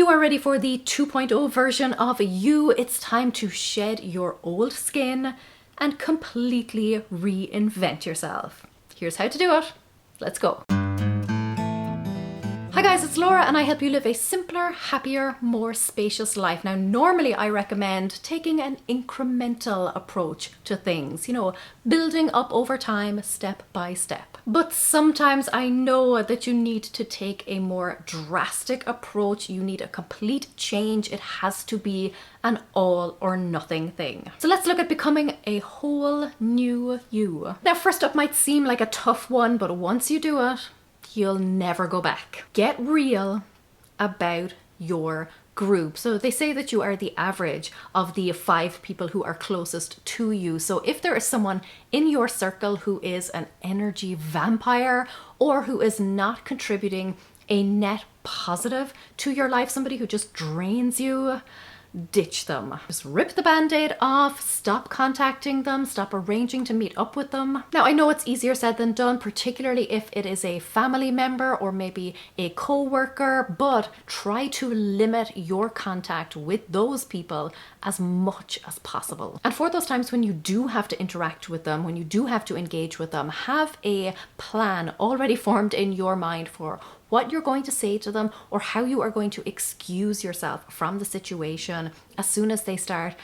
you are ready for the 2.0 version of you, it's time to shed your old skin and completely reinvent yourself. Here's how to do it. Let's go. Hi guys, it's Laura and I help you live a simpler, happier, more spacious life. Now, normally I recommend taking an incremental approach to things, building up over time, step by step. But sometimes I know that you need to take a more drastic approach. You need a complete change. It has to be an all or nothing thing. So let's look at becoming a whole new you. Now, first up might seem like a tough one, but once you do it, you'll never go back. Get real about your group. So they say that you are the average of the 5 people who are closest to you. So if there is someone in your circle who is an energy vampire or who is not contributing a net positive to your life, somebody who just drains you, ditch them. Just rip the band-aid off, stop contacting them, stop arranging to meet up with them. Now, I know it's easier said than done, particularly if it is a family member or maybe a co-worker, but try to limit your contact with those people as much as possible. And for those times when you do have to interact with them, when you do have to engage with them, have a plan already formed in your mind for what you're going to say to them or how you are going to excuse yourself from the situation as soon as they start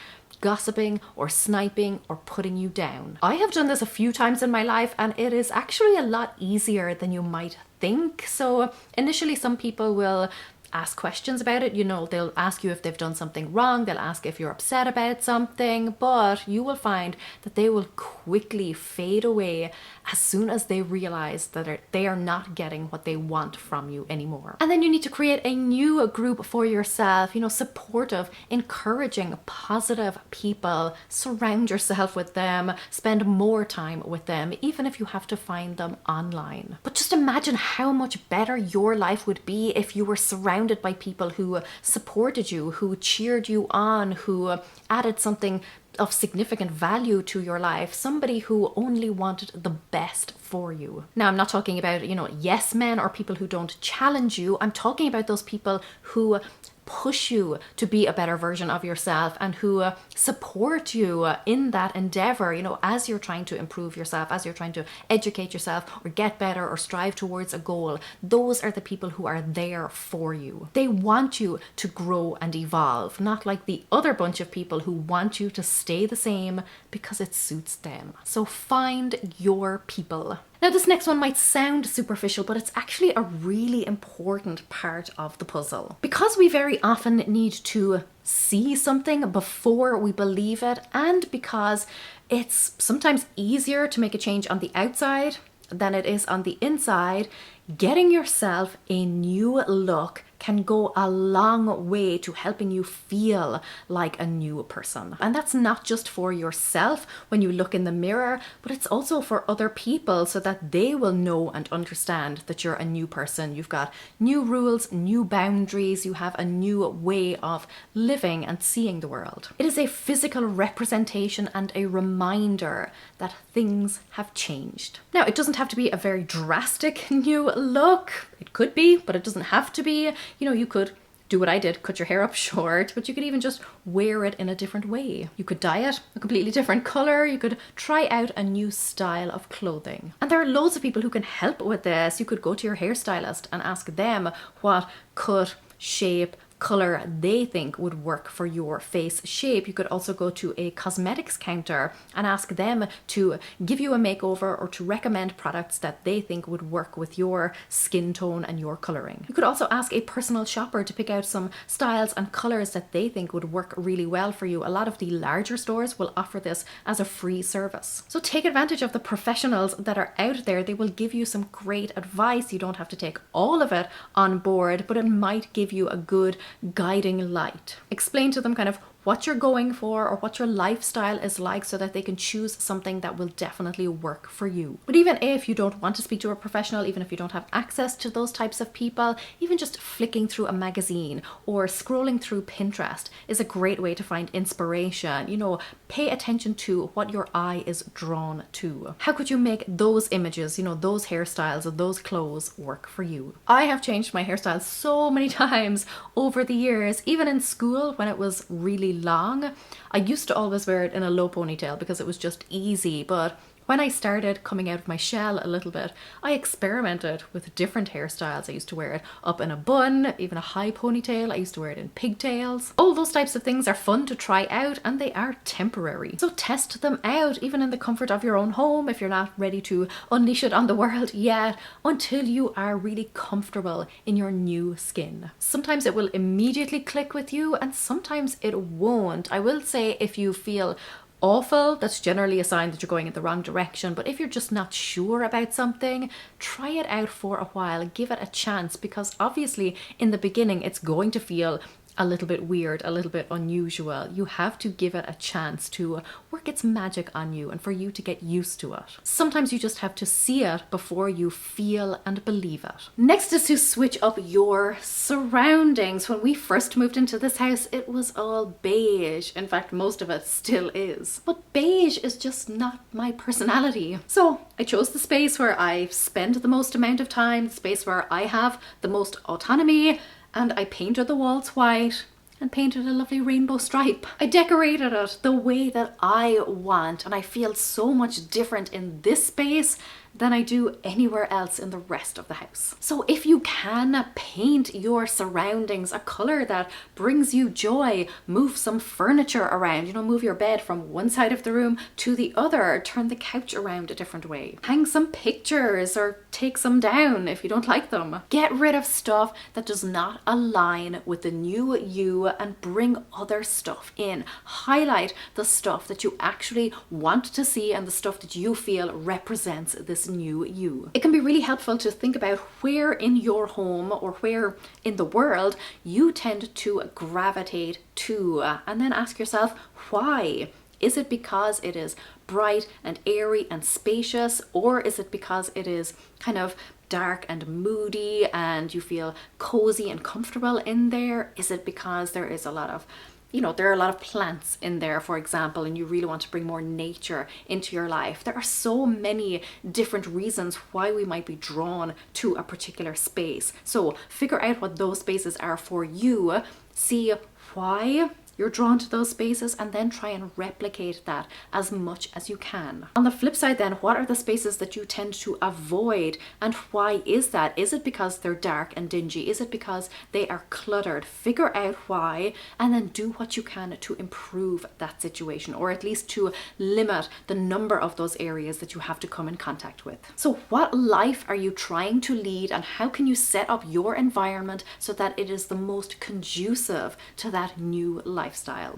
gossiping or sniping or putting you down. I have done this a few times in my life and it is actually a lot easier than you might think. So initially some people will ask questions about it. They'll ask you if they've done something wrong. They'll ask if you're upset about something, but you will find that they will quickly fade away as soon as they realize that they are not getting what they want from you anymore. And then you need to create a new group for yourself, supportive, encouraging, positive people. Surround yourself with them, spend more time with them, even if you have to find them online. But just imagine how much better your life would be if you were surrounded by people who supported you, who cheered you on, who added something of significant value to your life, somebody who only wanted the best for you. Now, I'm not talking about, yes men or people who don't challenge you. I'm talking about those people who push you to be a better version of yourself and who support you in that endeavor, as you're trying to improve yourself, as you're trying to educate yourself or get better or strive towards a goal. Those are the people who are there for you. They want you to grow and evolve, not like the other bunch of people who want you to stay the same because it suits them. So find your people. Now, this next one might sound superficial, but it's actually a really important part of the puzzle. Because we very often need to see something before we believe it, and because it's sometimes easier to make a change on the outside than it is on the inside, getting yourself a new look can go a long way to helping you feel like a new person. And that's not just for yourself when you look in the mirror, but it's also for other people so that they will know and understand that you're a new person. You've got new rules, new boundaries, you have a new way of living and seeing the world. It is a physical representation and a reminder that things have changed. Now, it doesn't have to be a very drastic new look. It could be, but it doesn't have to be. You could do what I did, cut your hair up short, but you could even just wear it in a different way. You could dye it a completely different color. You could try out a new style of clothing. And there are loads of people who can help with this. You could go to your hairstylist and ask them what cut, shape, color they think would work for your face shape. You could also go to a cosmetics counter and ask them to give you a makeover or to recommend products that they think would work with your skin tone and your coloring. You could also ask a personal shopper to pick out some styles and colors that they think would work really well for you. A lot of the larger stores will offer this as a free service. So take advantage of the professionals that are out there. They will give you some great advice. You don't have to take all of it on board, but it might give you a good guiding light. Explain to them kind of what you're going for or what your lifestyle is like so that they can choose something that will definitely work for you. But even if you don't want to speak to a professional, even if you don't have access to those types of people, even just flicking through a magazine or scrolling through Pinterest is a great way to find inspiration. You know, pay attention to what your eye is drawn to. How could you make those images, you know, those hairstyles or those clothes work for you? I have changed my hairstyle so many times over the years. Even in school when it was really long, I used to always wear it in a low ponytail because it was just easy, but when I started coming out of my shell a little bit, I experimented with different hairstyles. I used to wear it up in a bun, even a high ponytail. I used to wear it in pigtails. All those types of things are fun to try out and they are temporary. So test them out even in the comfort of your own home if you're not ready to unleash it on the world yet, until you are really comfortable in your new skin. Sometimes it will immediately click with you and sometimes it won't. I will say if you feel awful, that's generally a sign that you're going in the wrong direction. But if you're just not sure about something, try it out for a while, give it a chance, because obviously in the beginning it's going to feel a little bit weird, a little bit unusual. You have to give it a chance to work its magic on you and for you to get used to it. Sometimes you just have to see it before you feel and believe it. Next is to switch up your surroundings. When we first moved into this house, it was all beige. In fact, most of it still is. But beige is just not my personality. So I chose the space where I spend the most amount of time, the space where I have the most autonomy, and I painted the walls white and painted a lovely rainbow stripe. I decorated it the way that I want, and I feel so much different in this space than I do anywhere else in the rest of the house. So if you can, paint your surroundings a color that brings you joy, move some furniture around, you know, move your bed from one side of the room to the other, turn the couch around a different way, hang some pictures or take some down if you don't like them. Get rid of stuff that does not align with the new you and bring other stuff in. Highlight the stuff that you actually want to see and the stuff that you feel represents this new you. It can be really helpful to think about where in your home or where in the world you tend to gravitate to, and then ask yourself why. Is it because it is bright and airy and spacious, or is it because it is kind of dark and moody and you feel cozy and comfortable in there? Is it because there is a lot of, you know, there are a lot of plants in there, for example, and you really want to bring more nature into your life? There are so many different reasons why we might be drawn to a particular space. So figure out what those spaces are for you, see why you're drawn to those spaces, and then try and replicate that as much as you can. On the flip side then, what are the spaces that you tend to avoid, and why is that? Is it because they're dark and dingy? Is it because they are cluttered? Figure out why, and then do what you can to improve that situation, or at least to limit the number of those areas that you have to come in contact with. So what life are you trying to lead, and how can you set up your environment so that it is the most conducive to that new lifestyle?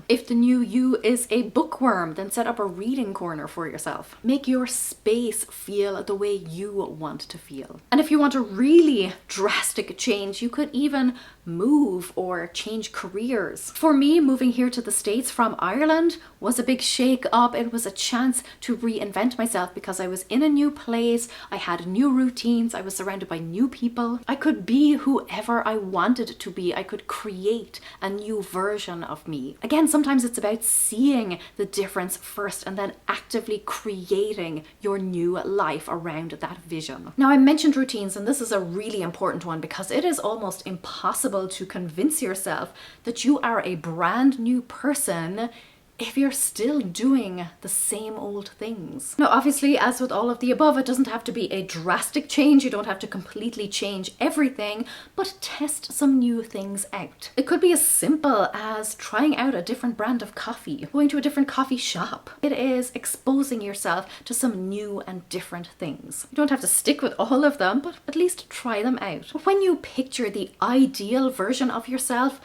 If the new you is a bookworm, then set up a reading corner for yourself. Make your space feel the way you want to feel. And if you want a really drastic change, you could even move or change careers. For me, moving here to the States from Ireland was a big shake up. It was a chance to reinvent myself because I was in a new place, I had new routines, I was surrounded by new people. I could be whoever I wanted to be. I could create a new version of me. Again, sometimes it's about seeing the difference first and then actively creating your new life around that vision. Now, I mentioned routines, and this is a really important one because it is almost impossible to convince yourself that you are a brand new person if you're still doing the same old things. Now, obviously, as with all of the above, it doesn't have to be a drastic change. You don't have to completely change everything, but test some new things out. It could be as simple as trying out a different brand of coffee, going to a different coffee shop. It is exposing yourself to some new and different things. You don't have to stick with all of them, but at least try them out. When you picture the ideal version of yourself,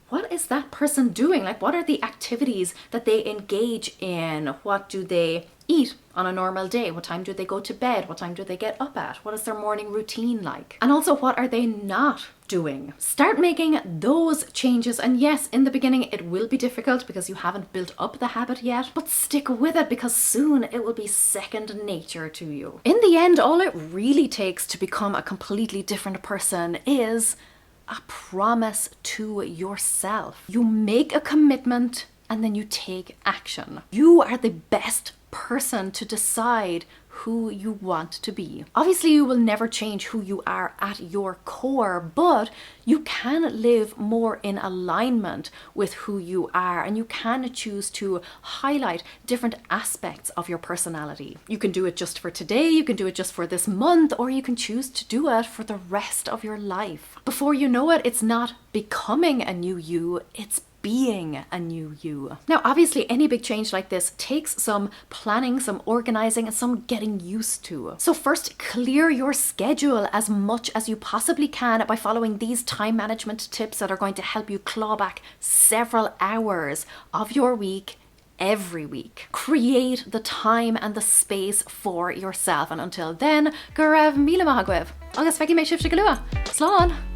what is that person doing? Like, what are the activities that they engage in? What do they eat on a normal day? What time do they go to bed? What time do they get up at? What is their morning routine like? And also, what are they not doing? Start making those changes. And yes, in the beginning, it will be difficult because you haven't built up the habit yet, but stick with it because soon it will be second nature to you. In the end, all it really takes to become a completely different person is a promise to yourself. You make a commitment and then you take action. You are the best person to decide who you want to be. Obviously, you will never change who you are at your core, but you can live more in alignment with who you are, and you can choose to highlight different aspects of your personality. You can do it just for today, you can do it just for this month, or you can choose to do it for the rest of your life. Before you know it, it's not becoming a new you, it's being a new you. Now, obviously, any big change like this takes some planning, some organizing, and some getting used to. So first, clear your schedule as much as you possibly can by following these time management tips that are going to help you claw back several hours of your week every week. Create the time and the space for yourself. And until then, go raibh míle maith agaibh. Agus feicimid sibhte go luath. Slán!